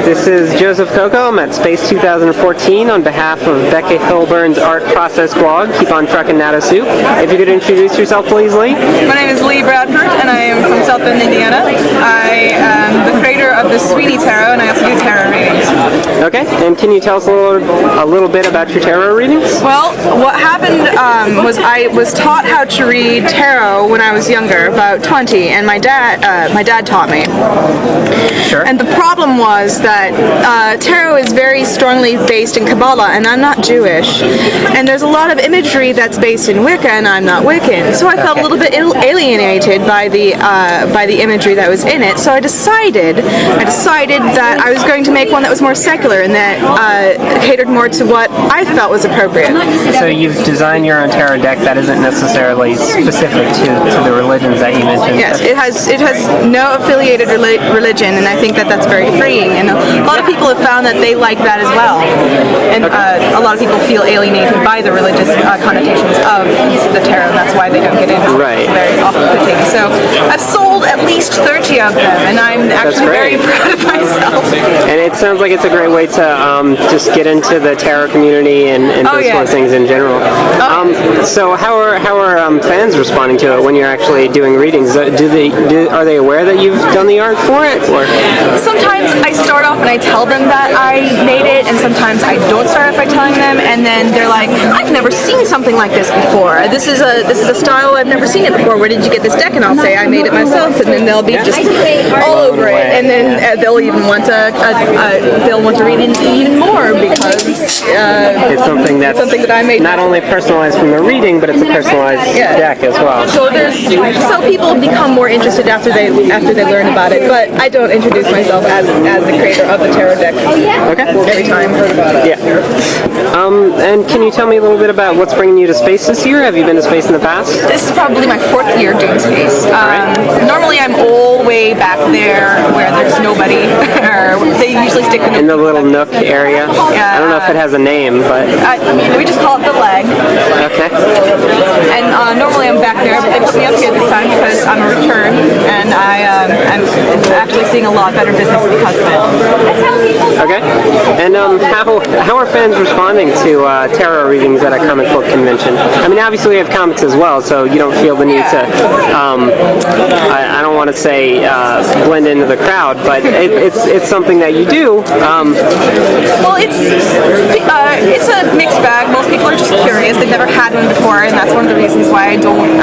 This is Joseph Coco. I'm at Space 2014 on behalf of Becca Hilburn's Art Process blog, Keep on Truckin' Natto Soup. If you could introduce yourself, please, Lee. My name is Lee Bradford, and I am from South Bend, Indiana. I am the creator of the Sweeney Tarot, and I also do tarot readings. Okay, and can you tell us a little bit about your tarot readings? Well, what happened was I was taught how to read tarot when I was younger, about 20, and my dad taught me. Sure. And the problem was that tarot is very strongly based in Kabbalah, and I'm not Jewish. And there's a lot of imagery that's based in Wicca, and I'm not Wiccan. So I felt a little bit alienated by the imagery that was in it. So I decided that I was going to make one that was more secular and that catered more to what I felt was appropriate. So you've designed your own tarot deck that isn't necessarily specific to the religions that you mentioned. Yes, it has no affiliated religion, and I think that that's very freeing. And a lot of people have found that they like that as well. And a lot of people feel alienated by the religious connotations of the tarot. That's why they don't get into it. Right. It's very off-putting. So I've sold at least 30 of them, and I'm actually very proud of myself. And it sounds like it's a great way to just get into the tarot community and those sort of things in general. So how are fans responding to it when you're actually doing readings? Are they aware that you've done the art for it? Or? Sometimes I start off and I tell them that I made it, and sometimes I don't start off by telling them, and then they're like, "I've never seen something like this before. This is a style I've never seen it before. Where did you get this deck?" And I'll say I made it myself, and then they'll be just all over it, and then they'll even want to read it even more because it's something that I made. Not only personalized from the reading, but it's a personalized deck as well. So people become more interested after they learn about it. But I don't introduce myself as the creator of the tarot deck. Okay. Every time. Yeah. And can you tell me a little bit about what's bringing you to space this year? Have you been to space in the past? This is probably my 4th year doing space. Normally I'm all the way back there where there's nobody. They usually stick in the little nook area. I don't know if it has a name, but we just call it the leg. Okay. And normally I'm back there, but they put me up here this time because I'm a return, and I'm actually seeing a lot better business because of it. Okay. And how are fans responding to tarot readings at a comic book convention? I mean, obviously we have comics as well, so you don't feel the need to. I don't want to say blend into the crowd, but it's something that you do. Well, it's a mixed bag. Most people are just curious; they've never had one before, and that's one of the reasons why I don't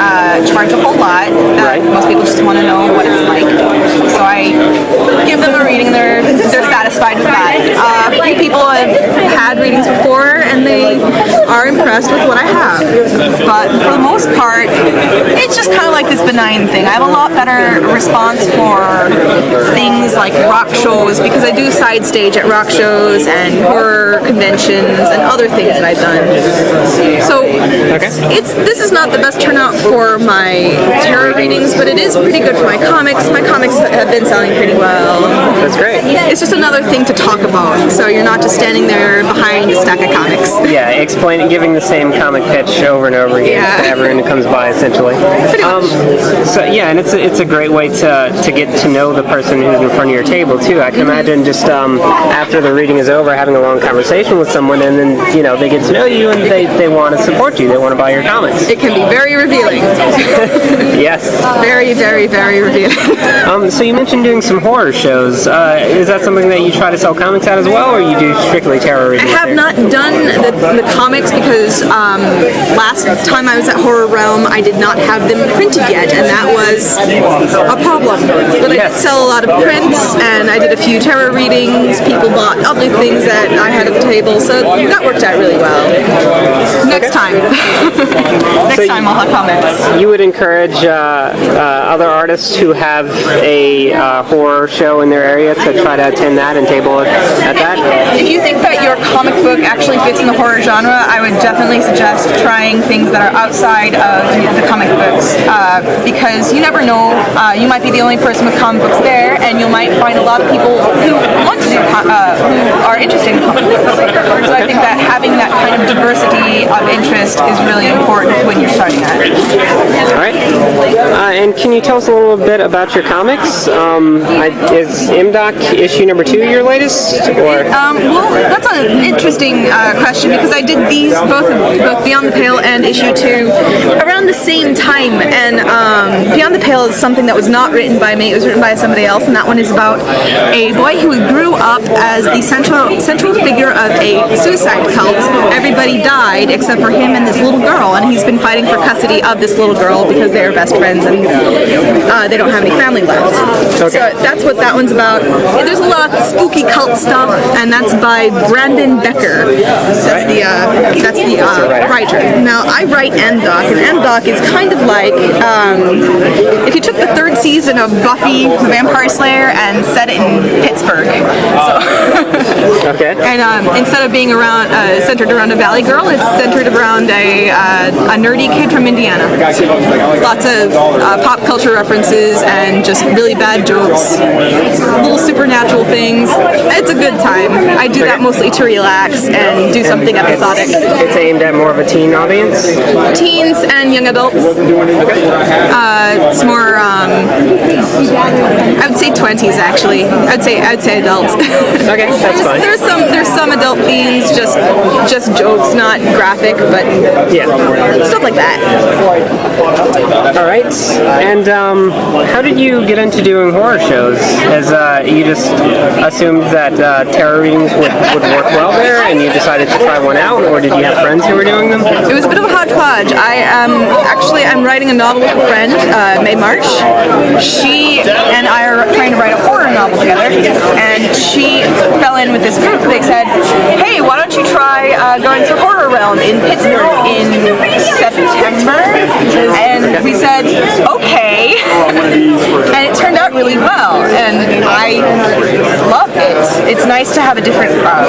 charge a whole lot. Most people just want to know what it's like, so I give them a reading, and they're satisfied with that. A few people have had readings before, and they are impressed with what I have. But for the most part, it's just kind of like this benign thing. I have a lot better response for things like rock shows, because I do side stage at rock shows and horror conventions and other things that I've done. So this is not the best turnout for my tarot readings, but it is pretty good for my comics. My comics have been selling pretty well. That's great. It's just another thing to talk about, so you're not just standing there behind a stack of comics. Yeah, giving the same comic pitch over and over again to everyone who comes by, essentially. So yeah, and it's a great way to get to know the person who's in front of your table too. I can imagine just after the reading is over, having a long conversation with someone, and then they get to know you and they want to support you. They want to buy your comics. It can be very revealing. Yes. Very, very, very revealing. So you mentioned doing some horror shows. Is that something that you try to sell comics at as well, or you do strictly tarot readings? I have not done the comics because last time I was at Horror Realm, I did not have them printed yet, and that was a problem. But I did sell a lot of prints, and I did a few tarot readings. People bought other things that I had at the table, so that worked out really well. Next time. Next time I'll have comics. You would encourage other artists who have a horror show in their area to try to attend that and table at that? If you think that your comic book actually fits in the horror genre, I would definitely suggest trying things that are outside of the comic books, because you never know. You might be the only person with comic books there, and you might find a lot of people who want to do who are interested in comic books. So I think that having that kind of diversity of interest artist is really important when you're starting out. All right. And can you tell us a little bit about your comics? Is MDoc issue number 2 your latest? Or? Well, that's an interesting question because I did these both Beyond the Pale and issue 2 around the same time. And Beyond the Pale is something that was not written by me; it was written by somebody else. And that one is about a boy who grew up as the central figure of a suicide cult. Everybody died except for him and this little girl, and he's been fighting for custody of this little girl because they're best friends and they don't have any family left. Okay. So that's what that one's about. There's a lot of spooky cult stuff, and that's by Brandon Becker. That's the writer. Now I write MDoc, and MDoc is kind of like if you took the 3rd season of Buffy the Vampire Slayer and set it in Pittsburgh. Okay. And instead of being centered around a valley girl, it's centered around a nerdy kid from Indiana. Lots of pop culture references and just really bad jokes, little supernatural things. It's a good time. I do that mostly to relax and do something episodic. It's aimed at more of a teen audience? Teens and young adults. It's more, I would say 20s actually. I'd say adults. Okay, that's fine. There's some adult themes, just jokes, not graphic, but yeah, stuff like that. All right. And how did you get into doing horror shows? As you just assumed that tarot readings would work well there, and you decided to try one out, or did you have friends who were doing them? It was a bit of a hodgepodge. I'm writing a novel with a friend, May March. She and I are trying to write a horror novel together, and she fell in with this group. They said, "Hey, why don't you try going to Horror Realm in Pittsburgh in September?" And we said, "Okay." And it turned out really well, and I loved it. It's nice to have a different crowd.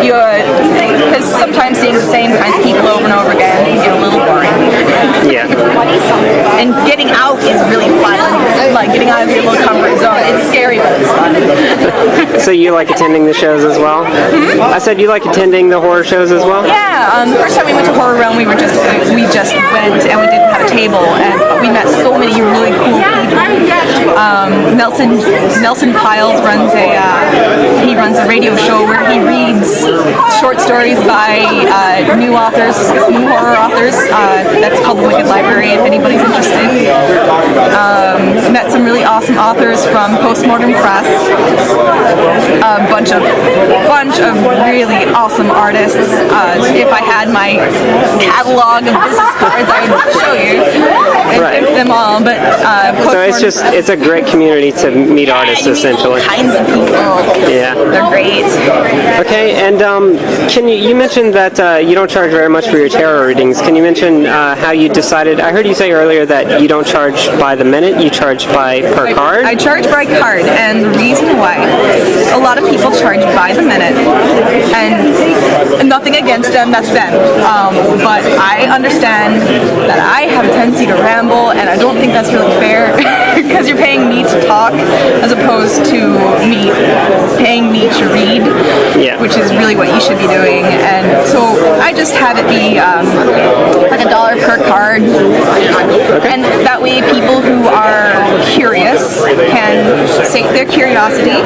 Because sometimes seeing the same kinds of people over and over again can get a little boring. Yeah. And getting out is really fun. Like getting out of your little comfort zone. It's scary, but it's fun. So you like attending the shows as well? Mm-hmm. I said you like attending the horror shows as well? Yeah. The first time we went to Horror Realm, we just went and we didn't have a table, and we met so many really cool people. Nelson Piles runs a radio show where he reads short stories by new horror authors. That's called The Wicked Library, if anybody's interested. Met some really awesome authors from Postmortem Press. A bunch of really awesome artists. If I had my catalog of business cards, I would show you and give them all. But so it's a great community to meet artists, essentially. All kinds of people. Yeah, they're great. Okay, and you mentioned that you don't charge very much for your tarot readings. Can you mention how you decided? I heard you say earlier that you don't charge by the minute; you charge per card. I charge by card, and the reason why a lot of people charge by the minute, and nothing against them, that's them. But I understand that I have a tendency to ramble, and I don't think that's really fair because you're paying me to talk as opposed to me paying me to read, which is really what you should be doing. And so I just have it be like $1 per card, and that way people who are curious can sate their curiosity,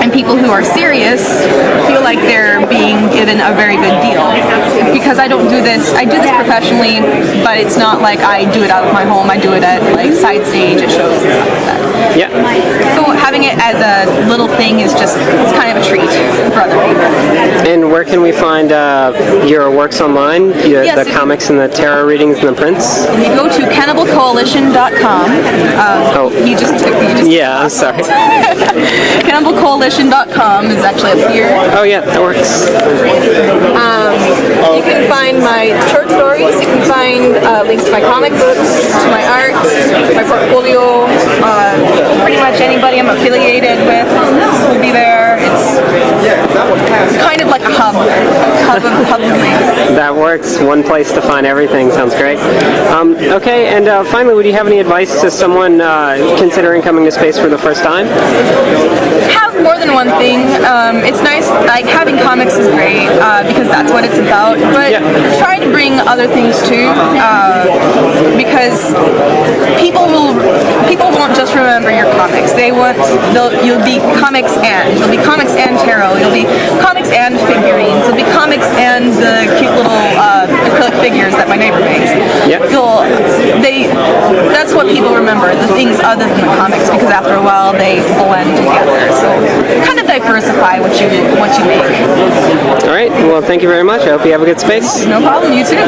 and people who are serious feel like they're being given a very good deal. Because I do this professionally, but it's not like I do it out of my home. I do it at like side stage at shows and stuff like that. Yeah. So having it as a little thing is it's kind of a treat for other people. And where can we find your works online? The comics and the tarot readings and the prints? You go to cannibalcoalition.com. Yeah, I'm sorry. Cannibalcoalition.com is actually up here. Oh yeah, that works. You can find my short stories. You can find links to my comic books, to my art, my portfolio. Pretty much anybody I'm affiliated with will be there. It's kind of like a hub of links. That works. One place to find everything. Sounds great. Okay, and finally, would you have any advice to someone considering coming to space for the first time? Have more than one thing. It's nice, like having comics is great because that's what it's about, but try to bring other things too, because people won't just remember your comics. You'll be comics and tarot. You'll be comics and figurines. You'll be comics and the cute little acrylic figures that my neighbor makes. Yep. That's what people remember, the things other than the comics, because after a while they blend together. So kind of diversify what you make. All right. Well, thank you very much. I hope you have a good space. No problem. You too.